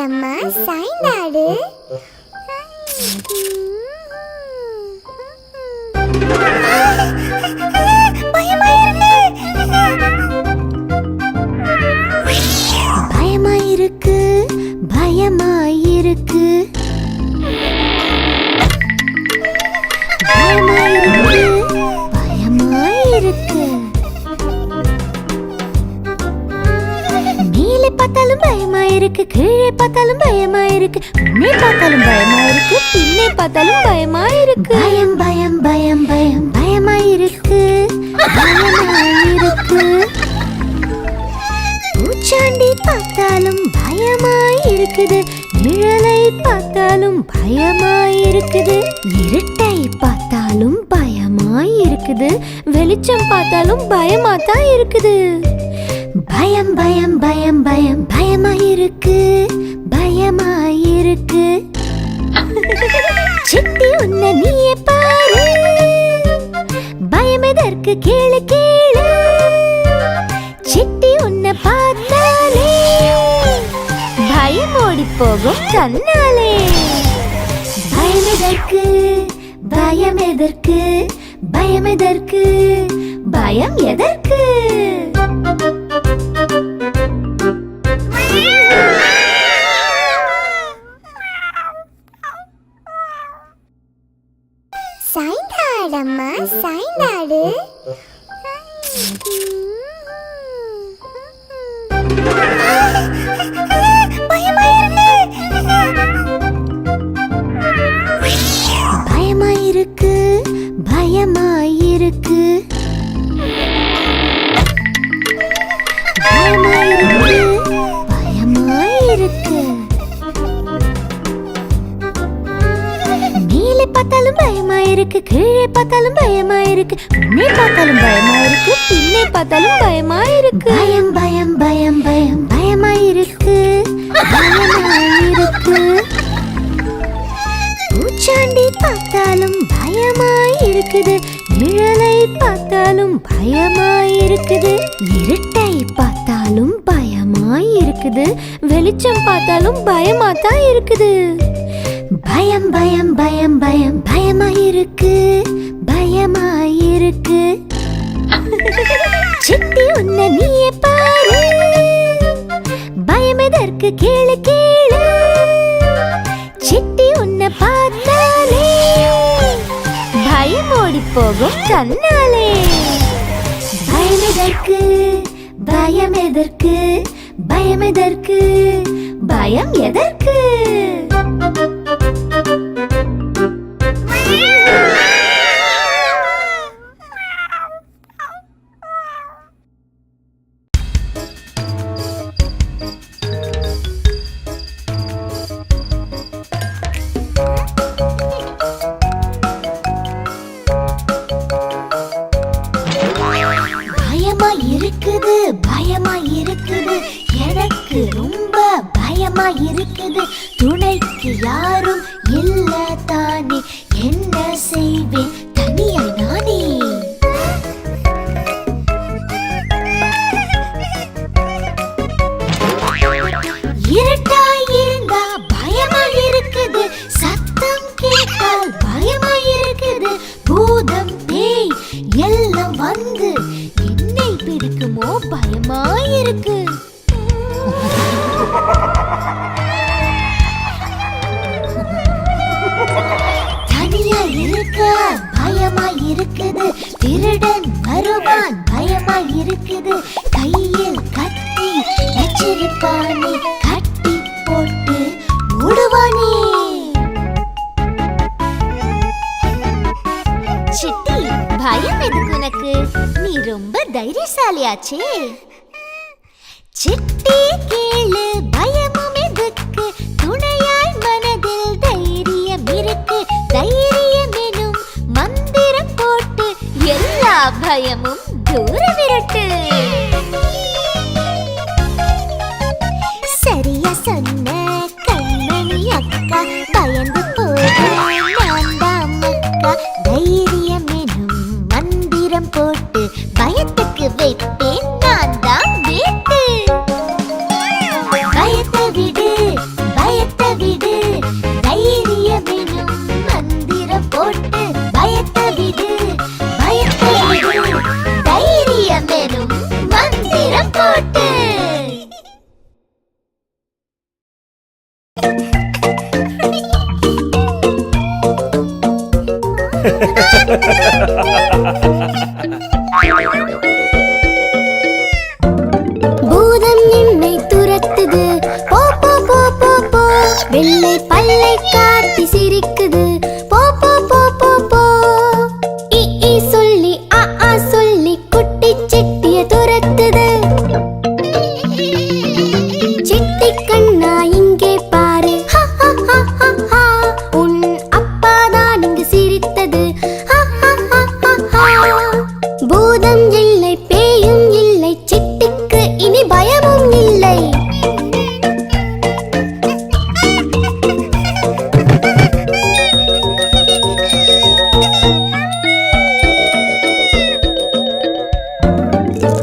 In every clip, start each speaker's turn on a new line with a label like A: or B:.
A: சாய்ந்தாடம்மா சாய்ந்தாடு. பயமாயிருக்கு பயமாயிருக்கு பயமாயிருக்கு பயமாயிருக்கு. மேலே பார்த்தாலும் பயமாயிருக்கு, கீழே பார்த்தாலும் பயமாயிருக்கு, முன்னே பார்த்தாலும் பயமாயிருக்கு, பின்னே பார்த்தாலும் பயமாயிருக்கு. பயம் பயம் பயம் பயம் பயமாயிருக்கு பயமாயிருக்கு. பூச்சாண்டி பார்த்தாலும் பயமாயிருக்குது, நிழலை பார்த்தாலும் பயமாயிருக்குது, இருட்டை பார்த்தாலும் பயமாயிருக்குது, வெளிச்சம் பார்த்தாலும் பயமாத்தான் இருக்குது. பயம் பயம் பயம் பயம் பயமாயிருக்கு பயமாயிருக்கு. சிட்டி உன்னை நீயே பாரு, பயம் எதற்கு கேளு கேளு. சிட்டி உன்னை பார்த்தாலே பயம் ஓடி போகும் தன்னாலே. பயம் எதற்கு பயம் எதற்கு பயம் எதற்கு பயம் எதற்கு. சாய்ந்தாடம்மா சாய்ந்தாடு. பயமாயிருக்கு பயமாயிருக்கு பயமாயிருக்கு பயமாயிருக்கு. மேலே பார்த்தாலும் பயமாயிருக்கு, கீழே பார்த்தாலும் பயமாயிருக்கு, முன்னே பார்த்தாலும் பயமாயிருக்கு, பின்னே பார்த்தாலும் பயமாயிருக்கு. பயம் பயம் பயம் பயம் பயமாயிருக்கு பயமாயிருக்கு. பூச்சாண்டி பார்த்தாலும் பயமாயிருக்குது, நிழலை பார்த்தாலும் பயமாயிருக்குது, இருட்டை பார்த்தாலும் பயமாயிருக்குது, வெளிச்சம் பார்த்தாலும் பயமாத்தான் இருக்குது. பயம் பயம் பயம் பயம் பயமாயிருக்கு பயமாயிருக்கு. சிட்டி உன்னை நீயே பாரு, பயம் எதற்கு கேளு கேளு. சிட்டி உன்னை பார்த்தாலே பயம் ஓடி போகும் தன்னாலே. பயம் எதற்கு பயம் எதற்கு பயம் எதற்கு பயம் எதற்கு. இருக்குது பயமா இருக்குது, எனக்கு ரொம்ப பயமா இருக்குது. துணைக்கு யாரும் இல்ல தானே, என்ன செய்வேன் தனியாய் நானே. இருட்டாய் இருந்தா பயமா இருக்குது, சத்தம் கேட்டால் பயமா இருக்குது, பூதம் பேய் எல்லாம் வந்து பிடிக்குமோ பயமாயிருக்கு. தனியா இருக்க பயமாயிருக்குது, திருடன் வருவான் பயமாயிருக்குது, கையில் கத்தி வச்சிருப்பானே கட்டி போட்டு ஓடுவானே. சிட்டி பயம் எதுக்கு உனக்கு, நீ ரொம்ப தைரியசாலியாச்சே. சிட்டி கேளு பயமும் எதுக்கு, துணையாய் மனதில் தைரியம் இருக்கு, தைரியம் எனும் மந்திரம் போட்டு எல்லா பயமும் தூர விரட்டு. சரியா சொன்ன கண்மணி அக்கா, பயந்து போக நான் தான் மக்கா, தைரியம் எனும் மந்திரம் போட்டு பயத்துக்கு வைப்பேன் நான் தான் வேட்டு. பயத்தை விடு பூதம் என்னை துரத்துது, போ போ போ போ போ. வெள்ளை பல்லை காட்டி சிரிக்குது, போ போ போ போ போ. இ இ சொல்லி அ ஆ சொல்லி குட்டி சிட்டிய துரத்துது. சிட்டி கண்ணா இங்கே பாரு, ஹா ஹா ஹா ஹா ஹா. உன் அப்பாதான் இங்கு சிரித்தது, ஹா ஹா ஹா ஹா ஹா. பூதம் இல்லை, பேயும் இல்லை, சிட்டிக்கு இனி பயமும் இல்லை.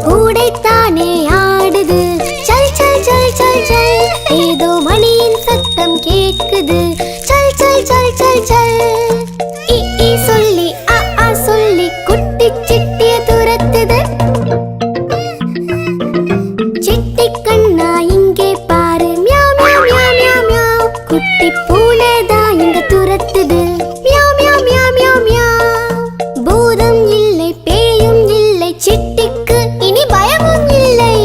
A: கூடைத்தானே ஆடுது, சல் சல் சல் சல் சல். ஏதோ மணியின் சத்தம் கேட்குது, சல் சல் சல் சல் சல். இ இ சொல்லி அ ஆ சொல்லி குட்டி சிட்டிய துரத்துது. சிட்டி கண்ணா இங்கே பாரு, மியாவ் மியாவ் மியாவ் மியாவ் மியாவ். குட்டி பூனைதான் இங்க துரத்துது, மியாவ் மியாவ் மியாவ் மியாவ் மியாவ். பூதம் இல்லை, பேயும் இல்லை, சிட்டிக்கு இனி பயமும் இல்லை.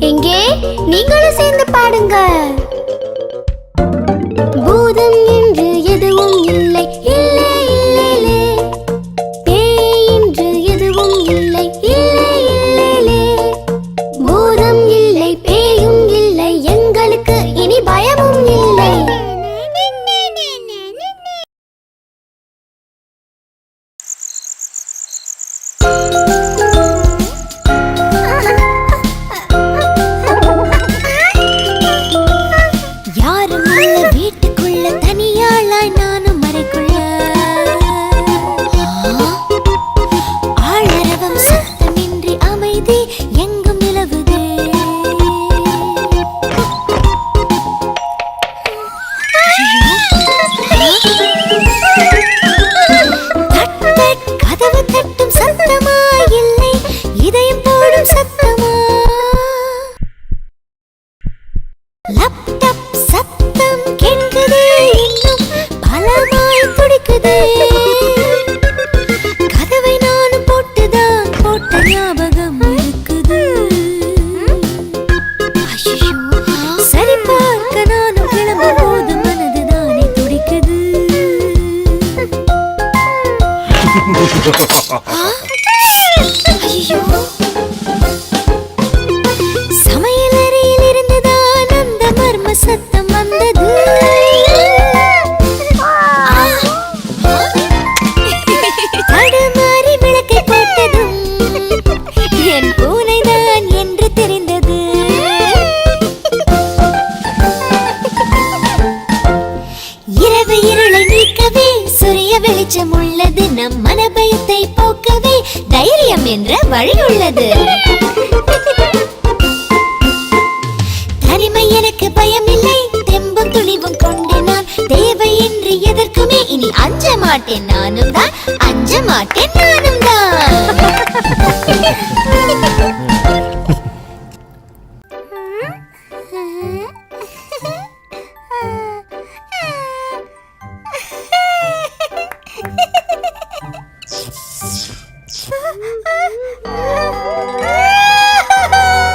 A: எங்கே நீங்களும் சேர்ந்து பாடுங்க. பூதம் என்று எதுவும் இல்லை, இல்லை இல்லை இல்லை. பேய் என்று எதுவும் இல்லை, இல்லை இல்லை இல்லை. பூதம் இல்லை, பேயும் இல்லை, எங்களுக்கு இனி பயமும் இல்லை. யாரும் இல்ல வீட்டுக்குள்ள, தனியாளாய் நானும் மறைக்குள்ள. ஆளரவம் சத்தமின்றி அமைதி எங்கும் நிலவுதே. கதவு தட்டும் சத்தமா இல்லை, இதயம் போடும் சத்தமா. லேப்டாப் சத்தம் கேட்குதே, இன்னும் பலமாய் துடிக்குதே. கதவை நானும் போட்டுதான் போட்ட ஞாபகம் இருக்குது. சரி பார்க்க நானும் கிளம்பும் போது மனது தானே துடிக்குது. ஐயோ, சமையலறையில் இருந்துதான் அந்த மர்ம சத்தம் வந்தது. தடுமாறி விளக்கை போட்டதும் என் பூனைதான் என்று தெரிந்தது. இரவு இருளை நீக்கவே சூரிய வெளிச்சம் உள்ளது. நம் மனபயத்தை போக்கவே தைரியம் என்ற வழி உள்ளது. தனிமை எனக்கு பயம் இல்லை, தெம்பும் துணிவும் கொண்டு நான் தேவையின்றி எதற்குமே இனி அஞ்ச மாட்டேன். நானும் தான் அஞ்ச மாட்டேன், நானும் தான்.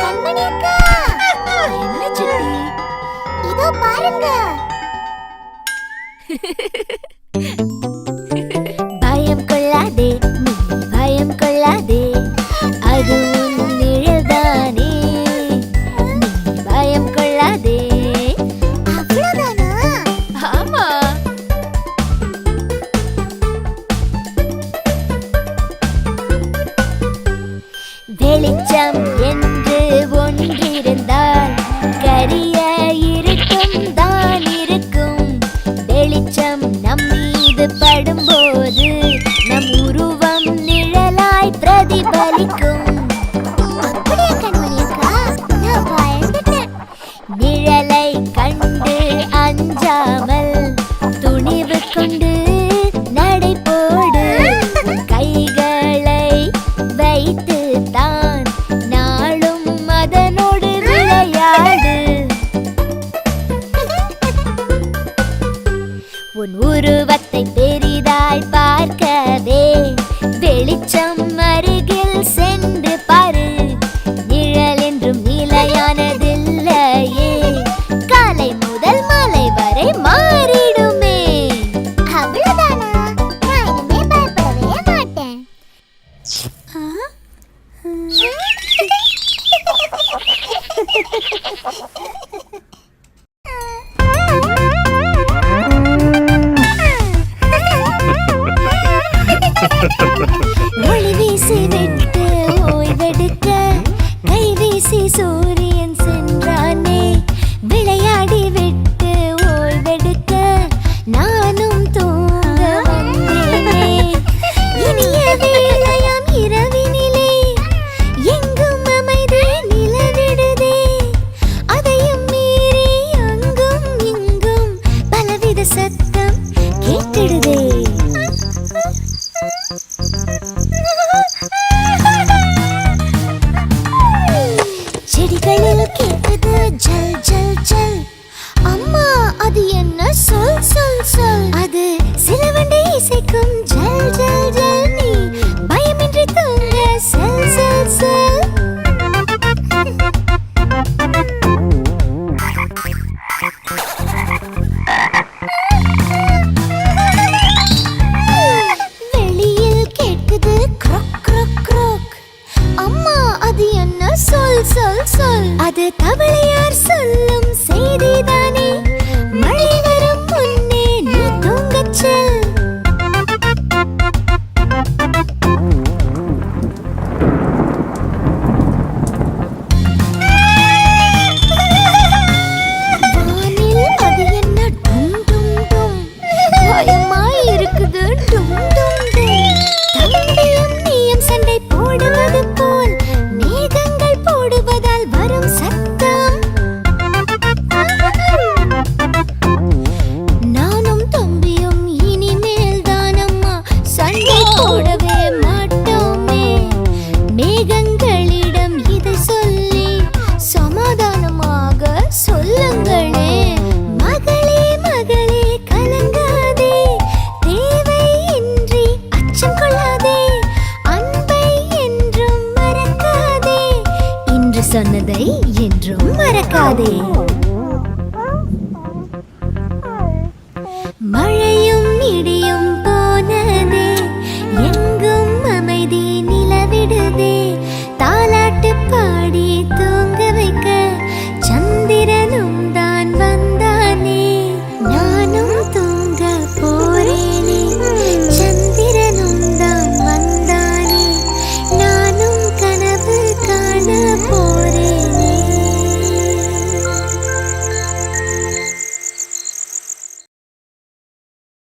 A: கண்மணி அக்கா, என்ன சிட்டி? இதோ பாருங்க. பயம் கொள்ளாதே, நீ பயம் கொள்ளாதே, அது உன் நிழல்தானே. நீ பயம் கொள்ளாதே. அவ்வளவுதானா? ஆமா. வெளிச்சம் என்று ஒன்றிருந்தால் கரிய இருட்டும் தான் இருக்கும். வெளிச்சம் நம் மீது படும்போது நம் உருவம் இது தவளையார் சொல்லும் செய்திதானே மழை வரும் முன்னே நீ தூங்கச் செல் வானில் அது என்ன டும் டும் டும் பயமாய் இருக்குது டும் டும் டும் தம்பியும் நீயும் சண்டை போடுவது போல் மேகங்கள் போடுவதால் வரும் சத்தம் நானும் தம்பியும் இனிமேல் தானம்மா சண்டை போடவே மாட்டோமே மேகங்களிடம் இதை சொல்லி சமாதானமாக சொல்லுங்களே மகளே மகளே கலங்காதே தேவையின்றி அச்சம் கொள்ளாதே அன்பை என்றும் மறக்காதே இன்று சொன்னதை என்றும் மறக்காதே மழையும் இடி